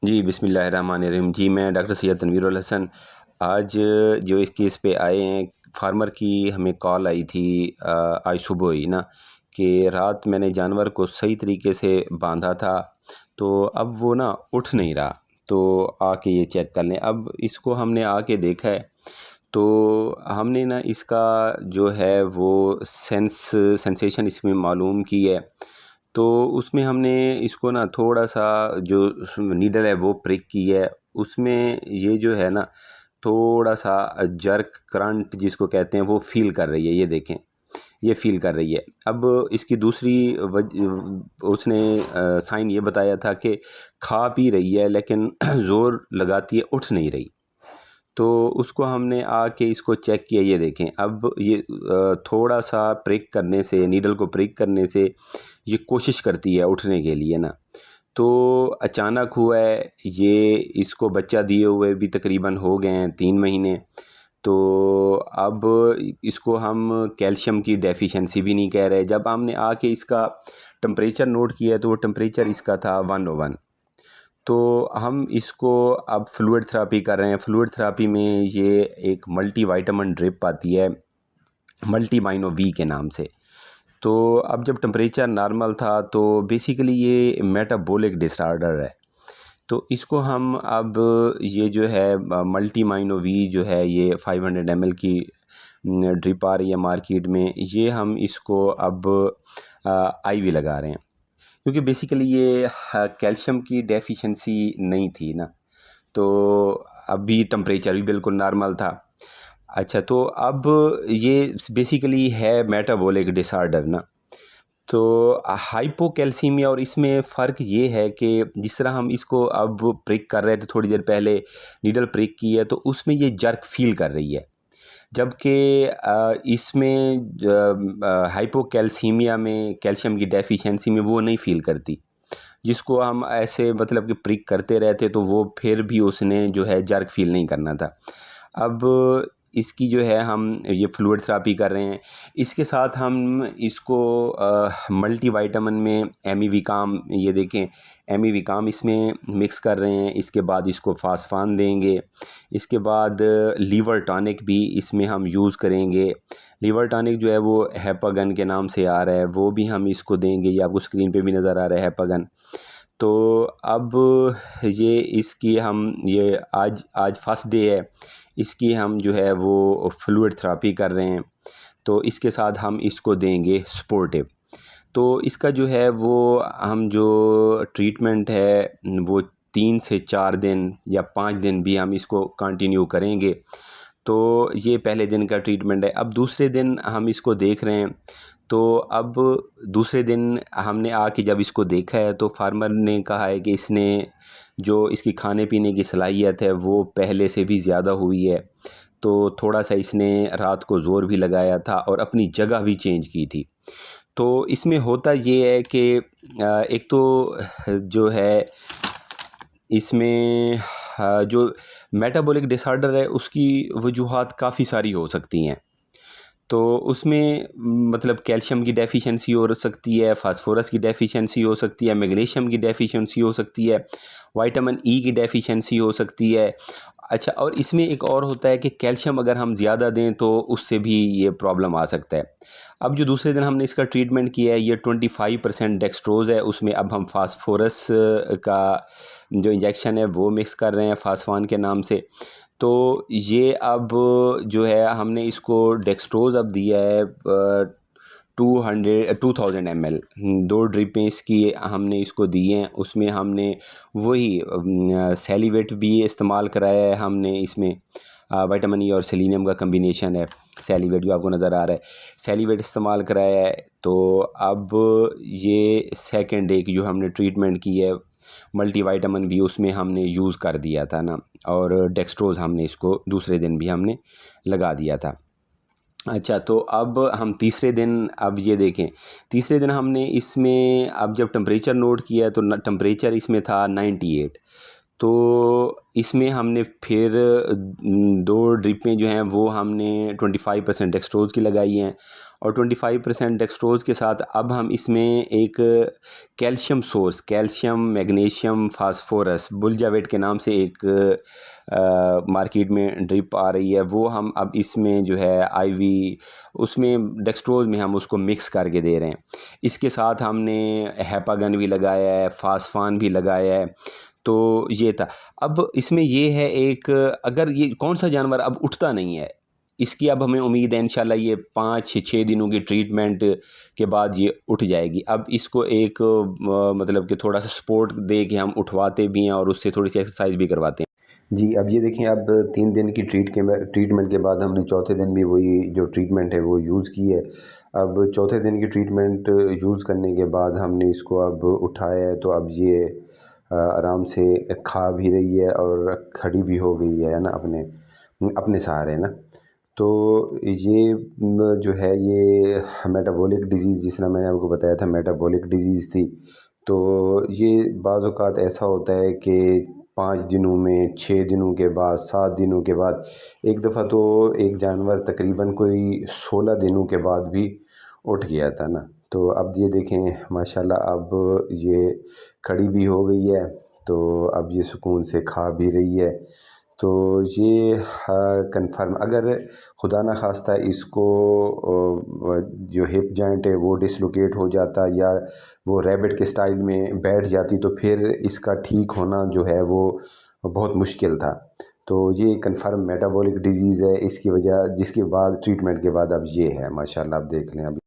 जी, बिस्मिल्लाहिर्रहमानिर्रहीम। जी, मैं डॉक्टर सैयद तनवीरुल हसन। आज जो इस केस पे आए हैं, फार्मर की हमें कॉल आई थी आज सुबह ही ना, कि रात मैंने जानवर को सही तरीके से बांधा था, तो अब वो ना उठ नहीं रहा, तो आके ये चेक कर लें। अब इसको हमने आके देखा है, तो हमने ना इसका जो है वो सेंसेशन इसमें मालूम की है। तो उसमें हमने इसको ना थोड़ा-सा जो नीडल है वो प्रिक की है। उसमें ये जो है ना थोड़ा-सा जर्क करंट जिसको कहते हैं वो फ़ील कर रही है, ये देखें, ये फ़ील कर रही है। अब इसकी दूसरी उसने साइन ये बताया था कि खा पी रही है लेकिन ज़ोर लगाती है, उठ नहीं रही। तो उसको हमने आके इसको चेक किया, ये देखें। अब ये थोड़ा-सा प्रिक करने से, नीडल को प्रिक करने से ये कोशिश करती है उठने के लिए ना। तो अचानक हुआ है ये, इसको बच्चा दिए हुए भी तकरीबन हो गए हैं 3 महीने। तो अब इसको हम कैल्शियम की डेफ़िशिएंसी भी नहीं कह रहे। जब हमने आके इसका टेम्परेचर नोट किया तो वो टेम्परेचर इसका था 101। तो हम इसको अब फ्लूइड थेरेपी कर रहे हैं। फ्लूइड थेरेपी में ये एक मल्टीविटामिन ड्रिप आती है, मल्टीमाइनो वी के नाम से। तो अब जब टेम्परेचर नॉर्मल था तो बेसिकली ये मेटाबॉलिक डिसऑर्डर है। तो इसको हम अब ये जो है मल्टीमाइनो वी जो है, ये 500 ml की ड्रिप आ रही है मार्केट में, ये हम इसको अब आईवी लगा रहे हैं। क्योंकि बेसिकली ये कैल्शियम की डेफिशिएंसी नहीं थी ना, तो अभी टेम्परेचर भी बिल्कुल नॉर्मल था। अच्छा, तो अब ये बेसिकली है मेटाबॉलिक डिसऑर्डर ना। तो हाइपोकैल्सीमिया, और इसमें फ़र्क ये है कि जिस तरह हम इसको अब प्रिक कर रहे थे, थोड़ी देर पहले नीडल प्रिक की है तो उसमें ये जर्क फ़ील कर रही है। जबकि इसमें हाइपोकैल्सीमिया में, कैल्शियम की डेफिशिएंसी में वो नहीं फ़ील करती। जिसको हम ऐसे मतलब कि प्रिक करते रहते तो वो फिर भी उसने जो है जर्क फ़ील नहीं करना था। अब इसकी जो है हम ये फ्लूइड थेरेपी कर रहे हैं। इसके साथ हम इसको मल्टीविटामिन में एमिविकाम, ये देखें, एमिविकाम इसमें मिक्स कर रहे हैं। इसके बाद इसको फ़ास्फान देंगे। इसके बाद लीवर टॉनिक भी इसमें हम यूज़ करेंगे। लीवर टॉनिक जो है वो हेपागन के नाम से आ रहा है, वो भी हम इसको देंगे। ये आपको स्क्रीन पे भी नज़र आ रहा है, हेपागन। तो अब ये इसकी हम ये आज आज फर्स्ट डे है, इसकी हम जो है वो फ्लूइड थेरेपी कर रहे हैं। तो इसके साथ हम इसको देंगे स्पोर्टिव। तो इसका जो है वो हम जो ट्रीटमेंट है वो 3 से 4 दिन या 5 दिन भी हम इसको कंटिन्यू करेंगे। तो ये पहले दिन का ट्रीटमेंट है। अब दूसरे दिन हम इसको देख रहे हैं। तो अब दूसरे दिन हमने आके जब इसको देखा है तो फार्मर ने कहा है कि इसने जो इसकी खाने पीने की सलाहियत है वो पहले से भी ज़्यादा हुई है। तो थोड़ा-सा इसने रात को ज़ोर भी लगाया था और अपनी जगह भी चेंज की थी। तो इसमें होता ये है कि एक तो जो है इसमें जो मेटाबॉलिक डिसऑर्डर है उसकी वजूहात काफ़ी सारी हो सकती हैं। तो उसमें मतलब कैल्शियम की डेफिशिएंसी हो सकती है, फास्फोरस की डेफिशिएंसी हो सकती है, मैग्नीशियम की डेफिशिएंसी हो सकती है, विटामिन ई की डेफिशिएंसी हो सकती है। अच्छा, और इसमें एक और होता है कि कैल्शियम अगर हम ज़्यादा दें तो उससे भी ये प्रॉब्लम आ सकता है। अब जो दूसरे दिन हमने इसका ट्रीटमेंट किया है, ये 25% डेक्सट्रोज़ है, उसमें अब हम फास्फोरस का जो इंजेक्शन है वो मिक्स कर रहे हैं फ़ास्फान के नाम से। तो ये अब जो है हमने इसको डेक्सट्रोज़ अब दिया है 2000 ml, 2 ड्रिपें इसकी हमने इसको दी हैं। उसमें हमने वही सेलिवेट भी इस्तेमाल कराया है हमने इसमें। विटामिन ई और सेलेनियम का कम्बिनेशन है, सेलिवेट जो आपको नज़र आ रहा है, सेलिवेट इस्तेमाल कराया है। तो अब ये सेकंड डे की जो हमने ट्रीटमेंट की है, मल्टीविटामिन भी उसमें हमने यूज़ कर दिया था ना, और डेक्सट्रोज़ हमने इसको दूसरे दिन भी हमने लगा दिया था। अच्छा, तो अब हम तीसरे दिन, अब ये देखें, तीसरे दिन हमने इसमें अब जब टेम्परेचर नोट किया तो टेम्परेचर इसमें था 98। तो इसमें हमने फिर 2 ड्रिपें जो हैं वो हमने 25% डेक्सट्रोज़ की लगाई हैं, और 25% डेक्सट्रोज़ के साथ अब हम इसमें एक calcium source, calcium magnesium phosphorus बुलजावेट के नाम से एक मार्केट में ड्रिप आ रही है, वो हम अब इसमें जो है आईवी उसमें डेक्सट्रोज़ में हम उसको मिक्स करके दे रहे हैं। इसके साथ हमने हेपागन भी लगाया है, फास्फान भी लगाया है। तो ये था। अब इसमें ये है एक, अगर ये कौन सा जानवर अब उठता नहीं है, इसकी अब हमें उम्मीद है इंशाल्लाह ये 5 से 6 दिनों की ट्रीटमेंट के बाद ये उठ जाएगी। अब इसको एक मतलब कि थोड़ा सा सपोर्ट दे के हम उठवाते भी हैं और उससे थोड़ी सी एक्सरसाइज भी करवाते हैं। जी, अब ये देखें, अब 3 दिन की ट्रीटमेंट के बाद हमने चौथे दिन भी वही जो ट्रीटमेंट है वो यूज़ की है। अब चौथे दिन की ट्रीटमेंट यूज़ करने के बाद हमने इसको अब उठाया है, तो अब ये आराम से खा भी रही है और खड़ी भी हो गई है ना, अपने अपने सहारे ना। तो ये जो है ये मेटाबॉलिक डिज़ीज़, जिस तरह मैंने आपको बताया था मेटाबॉलिक डिज़ीज़ थी। तो ये बाज़ औक़ात ऐसा होता है कि 5 दिनों में, 6 दिनों के बाद, 7 दिनों के बाद, एक दफ़ा तो एक जानवर तकरीबन कोई 16 दिनों के बाद भी उठ गया था ना। तो अब ये देखें माशाल्लाह, अब ये खड़ी भी हो गई है, तो अब ये सुकून से खा भी रही है। तो ये कन्फर्म, अगर खुदा न खास्ता इसको जो हिप जॉइंट है वो डिसलोकेट हो जाता या वो रैबिट के स्टाइल में बैठ जाती, तो फिर इसका ठीक होना जो है वो बहुत मुश्किल था। तो ये कन्फर्म मेटाबॉलिक डिज़ीज़ है, इसकी वजह जिसके बाद ट्रीटमेंट के बाद अब ये है माशाल्लाह, आप देख लें अब।